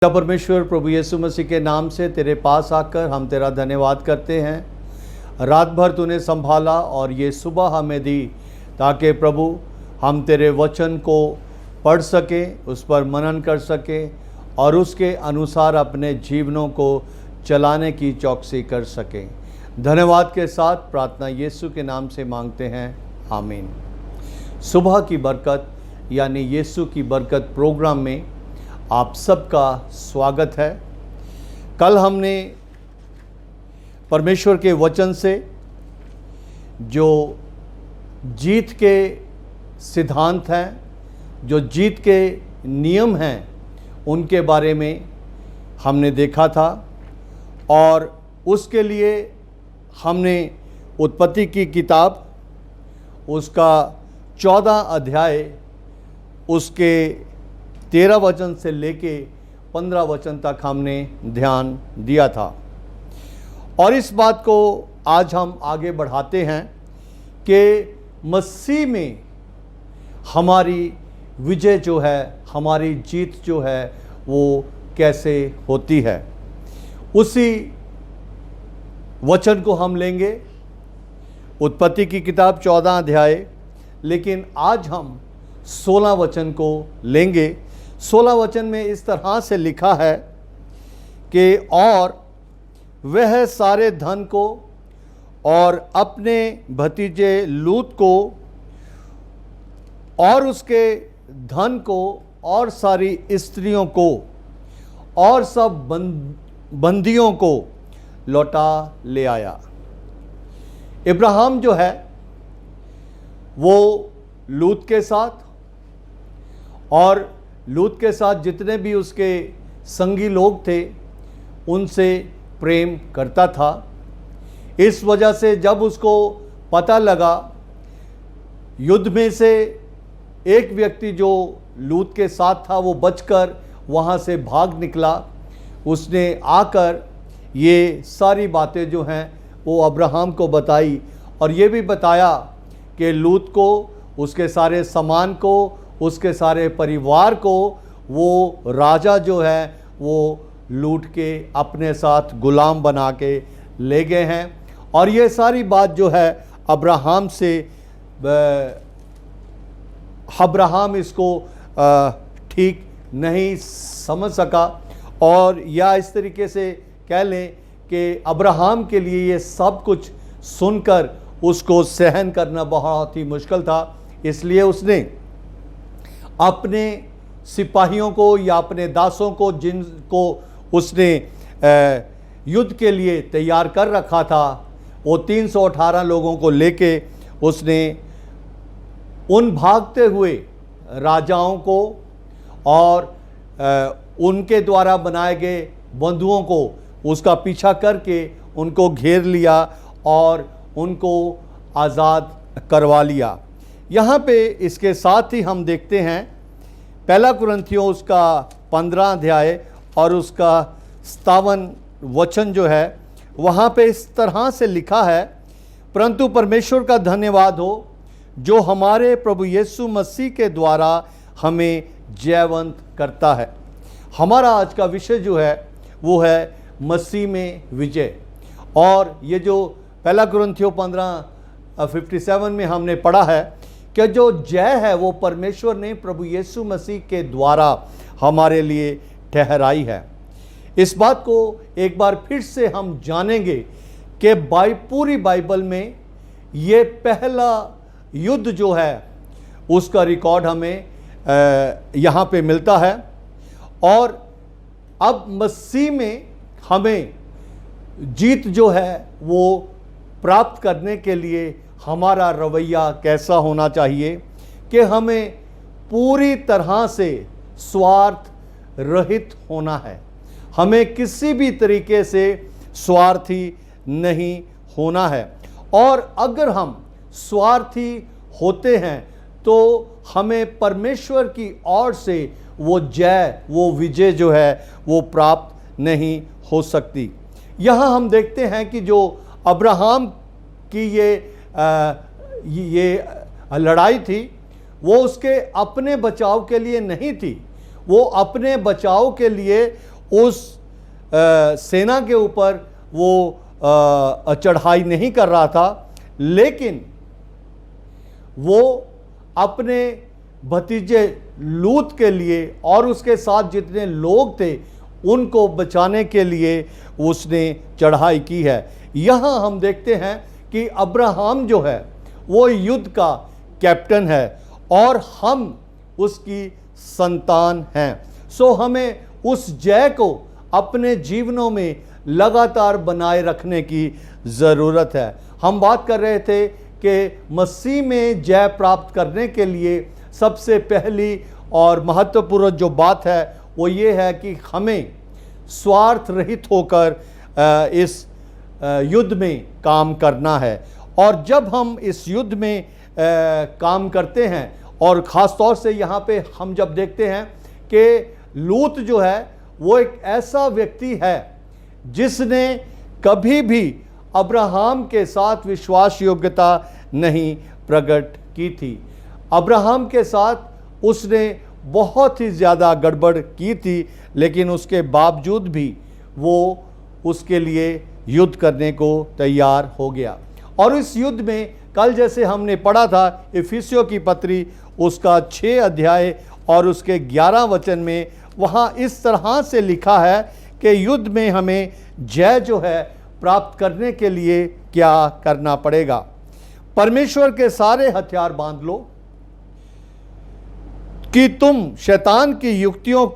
परमेश्वर प्रभु यीशु मसीह के नाम से तेरे पास आकर हम तेरा धन्यवाद करते हैं। रात भर तूने संभाला और ये सुबह हमें दी ताकि प्रभु हम तेरे वचन को पढ़ सकें, उस पर मनन कर सकें और उसके अनुसार अपने जीवनों को चलाने की चौकसी कर सकें। धन्यवाद के साथ प्रार्थना यीशु के नाम से मांगते हैं, आमीन। सुबह की बरकत यानी यीशु की बरकत प्रोग्राम में आप सबका स्वागत है। कल हमने परमेश्वर के वचन से जो जीत के सिद्धांत हैं, जो जीत के नियम हैं, उनके बारे में हमने देखा था और उसके लिए हमने उत्पत्ति की किताब उसका 14 अध्याय उसके 13 वचन से लेके 15 वचन तक हमने ध्यान दिया था और इस बात को आज हम आगे बढ़ाते हैं कि मसीह में हमारी विजय जो है, हमारी जीत जो है वो कैसे होती है। उसी वचन को हम लेंगे, उत्पत्ति की किताब 14 अध्याय, लेकिन आज हम 16 वचन को लेंगे। 16 वचन में इस तरह से लिखा है कि और वह सारे धन को और अपने भतीजे लूत को और उसके धन को और सारी स्त्रियों को और सब बंदियों को लौटा ले आया। इब्राहिम जो है वो लूत के साथ और लूत के साथ जितने भी उसके संगी लोग थे उनसे प्रेम करता था। इस वजह से जब उसको पता लगा, युद्ध में से एक व्यक्ति जो लूत के साथ था वो बचकर वहाँ से भाग निकला। उसने आकर ये सारी बातें जो हैं वो अब्राहम को बताई और ये भी बताया कि लूत को, उसके सारे सामान को, उसके सारे परिवार को वो राजा जो है वो लूट के अपने साथ गुलाम बना के ले गए हैं। और ये सारी बात जो है अब्राहम से अब्राहम इसको ठीक नहीं समझ सका और या इस तरीके से कह लें कि अब्राहम के लिए ये सब कुछ सुनकर उसको सहन करना बहुत ही मुश्किल था। इसलिए उसने अपने सिपाहियों को या अपने दासों को, जिनको उसने युद्ध के लिए तैयार कर रखा था, वो 318 लोगों को लेके उसने उन भागते हुए राजाओं को और उनके द्वारा बनाए गए बंधुओं को उसका पीछा करके उनको घेर लिया और उनको आज़ाद करवा लिया। यहाँ पे इसके साथ ही हम देखते हैं पहला कुरिन्थियों उसका 15 अध्याय और उसका 57 वचन जो है, वहाँ पे इस तरह से लिखा है, परंतु परमेश्वर का धन्यवाद हो जो हमारे प्रभु यीशु मसीह के द्वारा हमें जयवंत करता है। हमारा आज का विषय जो है वो है मसीह में विजय। और ये जो पहला कुरिन्थियों 15:57 में हमने पढ़ा है कि जो जय है वो परमेश्वर ने प्रभु यीशु मसीह के द्वारा हमारे लिए ठहराई है। इस बात को एक बार फिर से हम जानेंगे कि पूरी बाइबल में ये पहला युद्ध जो है उसका रिकॉर्ड हमें यहाँ पे मिलता है और अब मसीह में हमें जीत जो है वो प्राप्त करने के लिए हमारा रवैया कैसा होना चाहिए कि हमें पूरी तरह से स्वार्थ रहित होना है। हमें किसी भी तरीके से स्वार्थी नहीं होना है और अगर हम स्वार्थी होते हैं तो हमें परमेश्वर की ओर से वो जय, वो विजय जो है वो प्राप्त नहीं हो सकती। यहाँ हम देखते हैं कि जो अब्राहम की ये लड़ाई थी वो उसके अपने बचाव के लिए नहीं थी, वो अपने बचाव के लिए उस सेना के ऊपर वो चढ़ाई नहीं कर रहा था, लेकिन वो अपने भतीजे लूत के लिए और उसके साथ जितने लोग थे उनको बचाने के लिए उसने चढ़ाई की है। यहाँ हम देखते हैं कि अब्राहम जो है वो युद्ध का कैप्टन है और हम उसकी संतान हैं। सो हमें उस जय को अपने जीवनों में लगातार बनाए रखने की ज़रूरत है। हम बात कर रहे थे कि मसीह में जय प्राप्त करने के लिए सबसे पहली और महत्वपूर्ण जो बात है वो ये है कि हमें स्वार्थ रहित होकर इस युद्ध में काम करना है। और जब हम इस युद्ध में काम करते हैं, और ख़ास तौर से यहाँ पे हम जब देखते हैं कि लूत जो है वो एक ऐसा व्यक्ति है जिसने कभी भी अब्राहम के साथ विश्वास योग्यता नहीं प्रकट की थी। अब्राहम के साथ उसने बहुत ही ज़्यादा गड़बड़ की थी, लेकिन उसके बावजूद भी वो उसके लिए युद्ध करने को तैयार हो गया। और इस युद्ध में कल जैसे हमने पढ़ा था इफिसियों की पत्री उसका 6 अध्याय और उसके 11 वचन में, वहाँ इस तरह से लिखा है कि युद्ध में हमें जय जो है प्राप्त करने के लिए क्या करना पड़ेगा। परमेश्वर के सारे हथियार बांध लो कि तुम शैतान की युक्तियों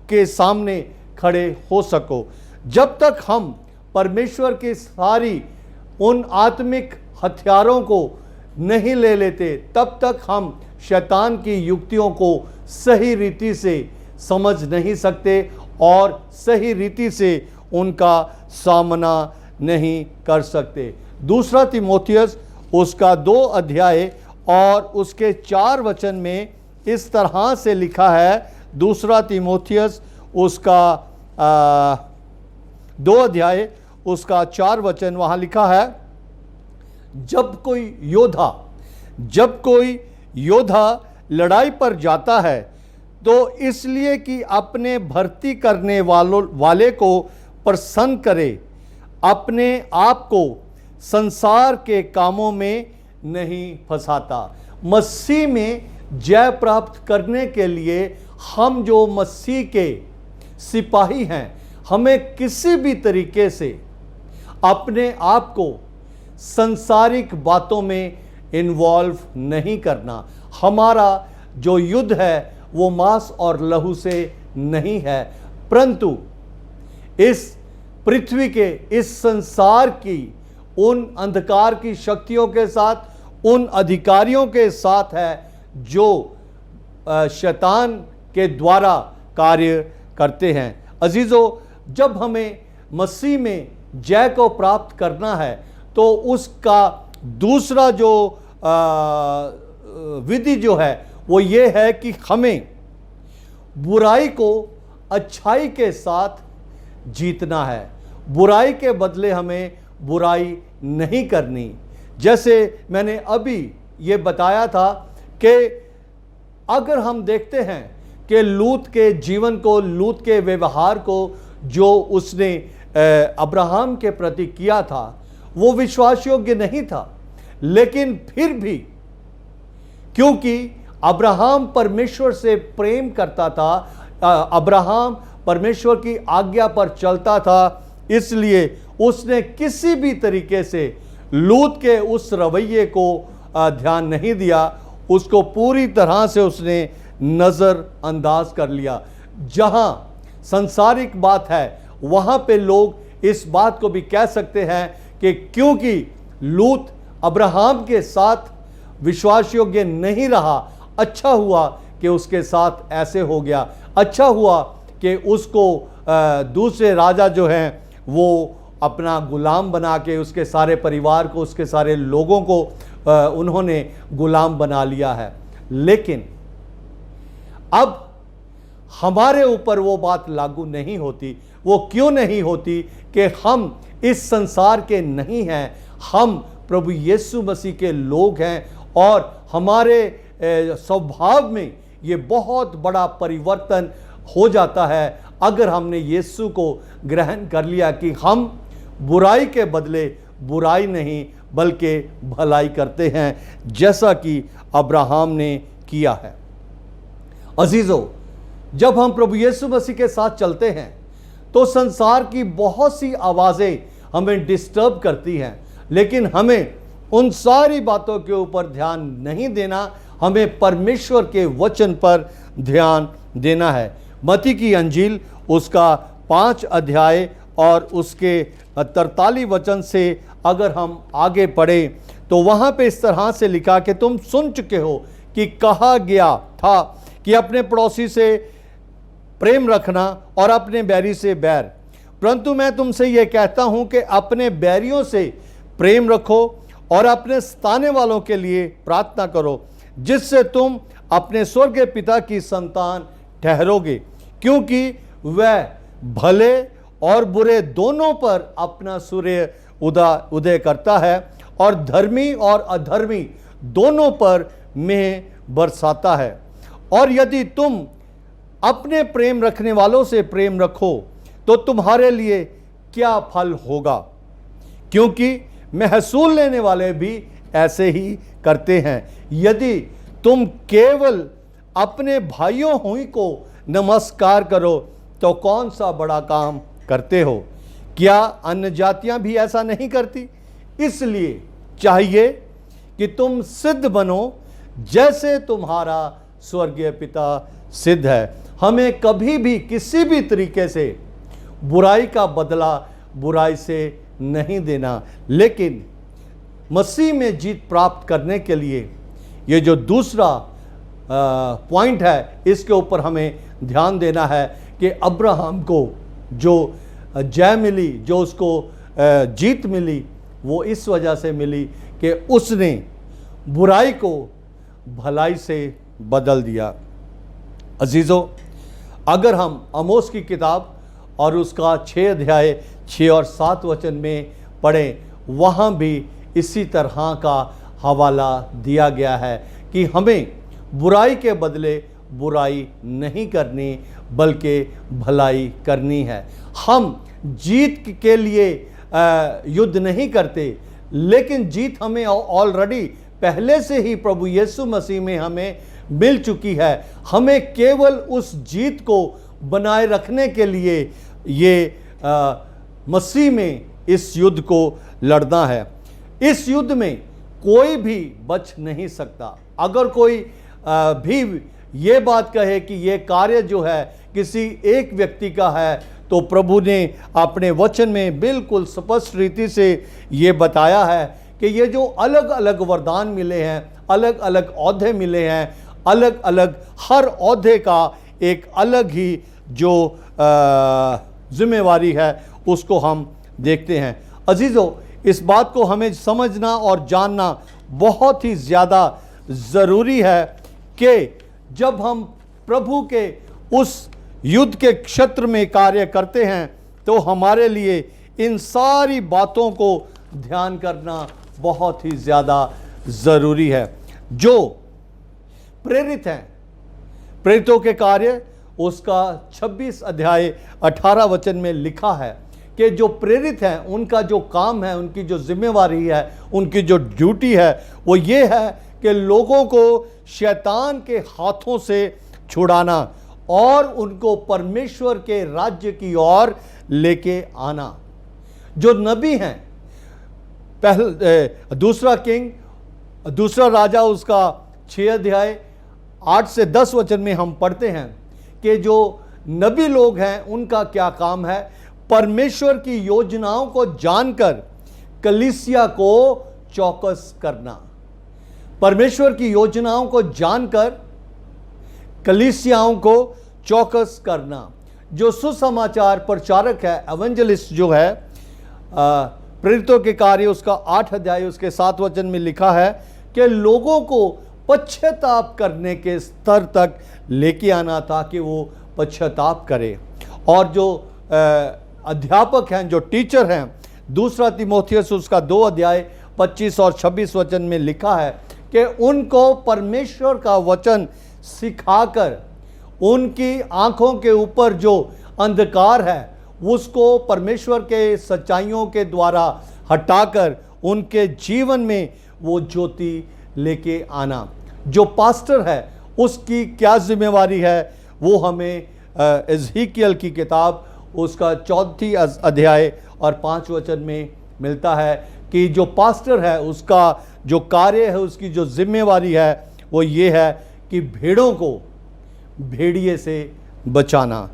के सामने खड़े हो सको। जब तक हम परमेश्वर की सारी उन आत्मिक हथियारों को नहीं ले लेते, तब तक हम शैतान की युक्तियों को सही रीति से समझ नहीं सकते और सही रीति से उनका सामना नहीं कर सकते। दूसरा तीमुथियुस उसका 2 अध्याय और उसके 4 वचन में इस तरह से लिखा है। दूसरा तीमुथियुस उसका 2 अध्याय उसका 4 वचन, वहाँ लिखा है, जब कोई योद्धा लड़ाई पर जाता है तो इसलिए कि अपने भर्ती करने वाले को प्रसन्न करे, अपने आप को संसार के कामों में नहीं फंसाता। मसीह में जय प्राप्त करने के लिए हम जो मसीह के सिपाही हैं, हमें किसी भी तरीके से अपने आप को संसारिक बातों में इन्वॉल्व नहीं करना। हमारा जो युद्ध है वो मांस और लहू से नहीं है, परंतु इस पृथ्वी के, इस संसार की उन अंधकार की शक्तियों के साथ, उन अधिकारियों के साथ है जो शैतान के द्वारा कार्य करते हैं। अजीजों, जब हमें मसीह में जय को प्राप्त करना है तो उसका दूसरा जो विधि जो है वो ये है कि हमें बुराई को अच्छाई के साथ जीतना है। बुराई के बदले हमें बुराई नहीं करनी। जैसे मैंने अभी ये बताया था कि अगर हम देखते हैं कि लूत के जीवन को, लूत के व्यवहार को जो उसने अब्राहम के प्रति किया था वो विश्वास योग्य नहीं था, लेकिन फिर भी क्योंकि अब्राहम परमेश्वर से प्रेम करता था, अब्राहम परमेश्वर की आज्ञा पर चलता था, इसलिए उसने किसी भी तरीके से लूत के उस रवैये को ध्यान नहीं दिया, उसको पूरी तरह से उसने नज़रअंदाज कर लिया। जहां सांसारिक बात है वहां पे लोग इस बात को भी कह सकते हैं कि क्योंकि लूत अब्राहम के साथ विश्वास योग्य नहीं रहा, अच्छा हुआ कि उसके साथ ऐसे हो गया, अच्छा हुआ कि उसको दूसरे राजा जो हैं वो अपना गुलाम बना के उसके सारे परिवार को, उसके सारे लोगों को उन्होंने गुलाम बना लिया है। लेकिन अब हमारे ऊपर वो बात लागू नहीं होती। वो क्यों नहीं होती? कि हम इस संसार के नहीं हैं, हम प्रभु यीशु मसीह के लोग हैं और हमारे स्वभाव में ये बहुत बड़ा परिवर्तन हो जाता है अगर हमने यीशु को ग्रहण कर लिया कि हम बुराई के बदले बुराई नहीं बल्कि भलाई करते हैं, जैसा कि अब्राहम ने किया है। अजीजों, जब हम प्रभु यीशु मसीह के साथ चलते हैं तो संसार की बहुत सी आवाज़ें हमें डिस्टर्ब करती हैं, लेकिन हमें उन सारी बातों के ऊपर ध्यान नहीं देना, हमें परमेश्वर के वचन पर ध्यान देना है। मत्ती की अंजील उसका 5 अध्याय और उसके 43 वचन से अगर हम आगे पढ़ें तो वहाँ पे इस तरह से लिखा कि तुम सुन चुके हो कि कहा गया था कि अपने पड़ोसी से प्रेम रखना और अपने बैरी से बैर, परंतु मैं तुमसे यह कहता हूं कि अपने बैरियों से प्रेम रखो और अपने सताने वालों के लिए प्रार्थना करो, जिससे तुम अपने स्वर्गीय पिता की संतान ठहरोगे, क्योंकि वह भले और बुरे दोनों पर अपना सूर्य उदय करता है और धर्मी और अधर्मी दोनों पर मेघ बरसाता है। और यदि तुम अपने प्रेम रखने वालों से प्रेम रखो तो तुम्हारे लिए क्या फल होगा, क्योंकि महसूल लेने वाले भी ऐसे ही करते हैं। यदि तुम केवल अपने भाइयों हुई को नमस्कार करो तो कौन सा बड़ा काम करते हो, क्या अन्य जातियां भी ऐसा नहीं करती? इसलिए चाहिए कि तुम सिद्ध बनो जैसे तुम्हारा स्वर्गीय पिता सिद्ध है। हमें कभी भी किसी भी तरीके से बुराई का बदला बुराई से नहीं देना, लेकिन मसीह में जीत प्राप्त करने के लिए ये जो दूसरा पॉइंट है, इसके ऊपर हमें ध्यान देना है कि अब्राहम को जो जय मिली, जो उसको जीत मिली, वो इस वजह से मिली कि उसने बुराई को भलाई से बदल दिया। अजीज़ों, अगर हम आमोस की किताब और उसका 6 अध्याय 6 और 7 वचन में पढ़ें, वहाँ भी इसी तरह का हवाला दिया गया है कि हमें बुराई के बदले बुराई नहीं करनी बल्कि भलाई करनी है। हम जीत के लिए युद्ध नहीं करते, लेकिन जीत हमें ऑलरेडी पहले से ही प्रभु यीशु मसीह में हमें मिल चुकी है। हमें केवल उस जीत को बनाए रखने के लिए ये मसीह में इस युद्ध को लड़ना है। इस युद्ध में कोई भी बच नहीं सकता। अगर कोई भी ये बात कहे कि ये कार्य जो है किसी एक व्यक्ति का है, तो प्रभु ने अपने वचन में बिल्कुल स्पष्ट रीति से ये बताया है कि ये जो अलग अलग वरदान मिले हैं, अलग अलग ओहदे मिले हैं, अलग अलग हर ओहदे का एक अलग ही जो जिम्मेवारी है उसको हम देखते हैं। अजीज़ों, इस बात को हमें समझना और जानना बहुत ही ज़्यादा ज़रूरी है कि जब हम प्रभु के उस युद्ध के क्षेत्र में कार्य करते हैं तो हमारे लिए इन सारी बातों को ध्यान करना बहुत ही ज़्यादा ज़रूरी है। जो प्रेरित हैं, प्रेरितों के कार्य उसका 26 अध्याय 18 वचन में लिखा है कि जो प्रेरित हैं उनका जो काम है, उनकी जो जिम्मेवारी है, उनकी जो ड्यूटी है, वो ये है कि लोगों को शैतान के हाथों से छुड़ाना और उनको परमेश्वर के राज्य की ओर लेके आना। जो नबी हैं, दूसरा राजा उसका 6 अध्याय 8 से 10 वचन में हम पढ़ते हैं कि जो नबी लोग हैं उनका क्या काम है, परमेश्वर की योजनाओं को जानकर कलीसिया को चौकस करना। परमेश्वर की योजनाओं को जानकर कलीसियाओं को चौकस करना। जो सुसमाचार प्रचारक है, एवेंजलिस्ट जो है, प्रेरितों के कार्य उसका 8 अध्याय उसके 7 वचन में लिखा है कि लोगों को पश्चाताप करने के स्तर तक लेके आना ताकि वो पश्चाताप करे। और जो अध्यापक हैं, जो टीचर हैं, दूसरा तीमुथियुस उसका 2 अध्याय 25 और 26 वचन में लिखा है कि उनको परमेश्वर का वचन सिखाकर उनकी आंखों के ऊपर जो अंधकार है उसको परमेश्वर के सच्चाइयों के द्वारा हटाकर उनके जीवन में वो ज्योति लेके आना। जो पास्टर है उसकी क्या जिम्मेवारी है, वो हमें एज़ेकियल की किताब उसका 4 अध्याय और 5 वचन में मिलता है कि जो पास्टर है उसका जो कार्य है, उसकी जो जिम्मेवारी है वो ये है कि भेड़ों को भेड़िए से बचाना।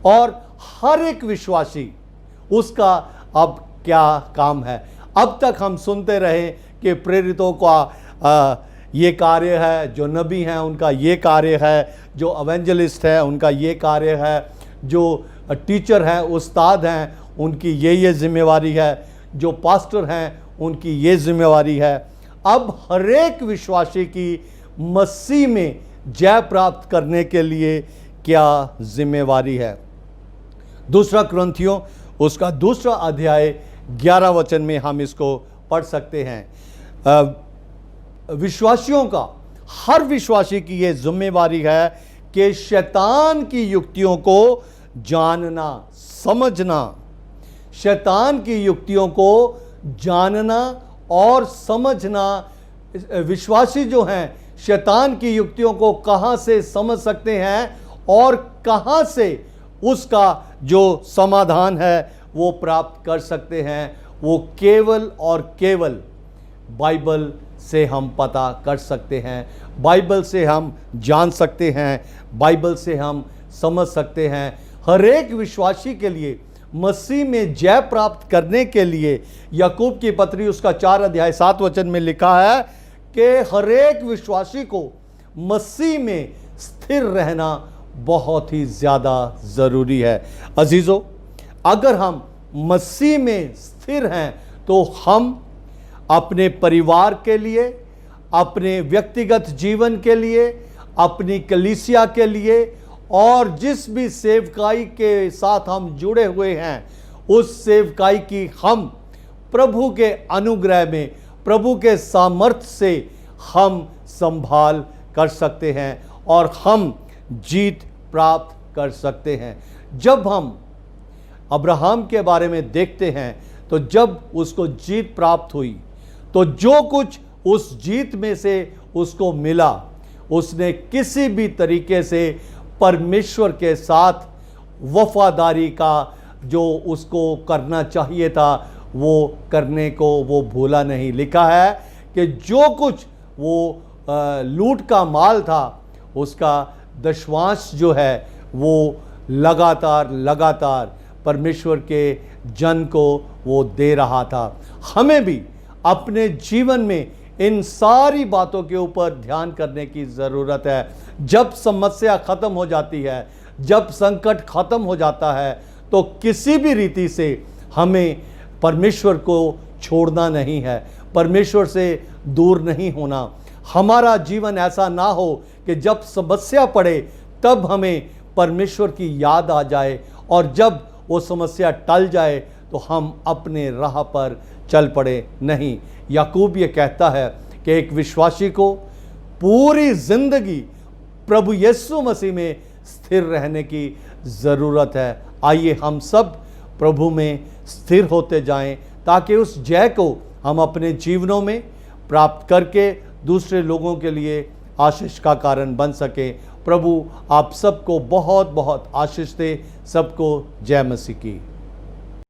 और हर एक विश्वासी उसका अब क्या काम है। अब तक हम सुनते रहे कि प्रेरितों का ये कार्य है, जो नबी हैं उनका ये कार्य है, जो एवेंजलिस्ट है उनका ये कार्य है, जो टीचर हैं उस्ताद हैं उनकी ये जिम्मेवारी है, जो पास्टर हैं उनकी ये जिम्मेवारी है। अब हर एक विश्वासी की मसीह में जय प्राप्त करने के लिए क्या जिम्मेवारी है। दूसरा कुरिन्थियों उसका 2 अध्याय 11 वचन में हम इसको पढ़ सकते हैं। विश्वासियों का, हर विश्वासी की ये जिम्मेवारी है कि शैतान की युक्तियों को जानना, समझना, शैतान की युक्तियों को जानना और समझना। विश्वासी जो हैं शैतान की युक्तियों को कहाँ से समझ सकते हैं और कहाँ से उसका जो समाधान है वो प्राप्त कर सकते हैं, वो केवल और केवल बाइबल से हम पता कर सकते हैं, बाइबल से हम जान सकते हैं, बाइबल से हम समझ सकते हैं। हर एक विश्वासी के लिए मसीह में जय प्राप्त करने के लिए याकूब की पत्री उसका 4 अध्याय 7 वचन में लिखा है कि हर एक विश्वासी को मसीह में स्थिर रहना बहुत ही ज़्यादा ज़रूरी है। अजीज़ों, अगर हम मसीह में स्थिर हैं तो हम अपने परिवार के लिए, अपने व्यक्तिगत जीवन के लिए, अपनी कलीसिया के लिए और जिस भी सेवकाई के साथ हम जुड़े हुए हैं उस सेवकाई की हम प्रभु के अनुग्रह में, प्रभु के सामर्थ्य से हम संभाल कर सकते हैं और हम जीत प्राप्त कर सकते हैं। जब हम अब्राहम के बारे में देखते हैं तो जब उसको जीत प्राप्त हुई तो जो कुछ उस जीत में से उसको मिला, उसने किसी भी तरीके से परमेश्वर के साथ वफादारी का जो उसको करना चाहिए था वो करने को वो भूला नहीं। लिखा है कि जो कुछ वो लूट का माल था उसका दशवांश जो है वो लगातार परमेश्वर के जन को वो दे रहा था। हमें भी अपने जीवन में इन सारी बातों के ऊपर ध्यान करने की ज़रूरत है। जब समस्या ख़त्म हो जाती है, जब संकट ख़त्म हो जाता है तो किसी भी रीति से हमें परमेश्वर को छोड़ना नहीं है, परमेश्वर से दूर नहीं होना। हमारा जीवन ऐसा ना हो कि जब समस्या पड़े तब हमें परमेश्वर की याद आ जाए और जब वो समस्या टल जाए तो हम अपने राह पर चल पड़े। नहीं, याकूब ये कहता है कि एक विश्वासी को पूरी जिंदगी प्रभु यीशु मसीह में स्थिर रहने की ज़रूरत है। आइए हम सब प्रभु में स्थिर होते जाएं ताकि उस जय को हम अपने जीवनों में प्राप्त करके दूसरे लोगों के लिए आशीष का कारण बन सके। प्रभु आप सबको बहुत बहुत आशीष दे। सबको जय मसीह की।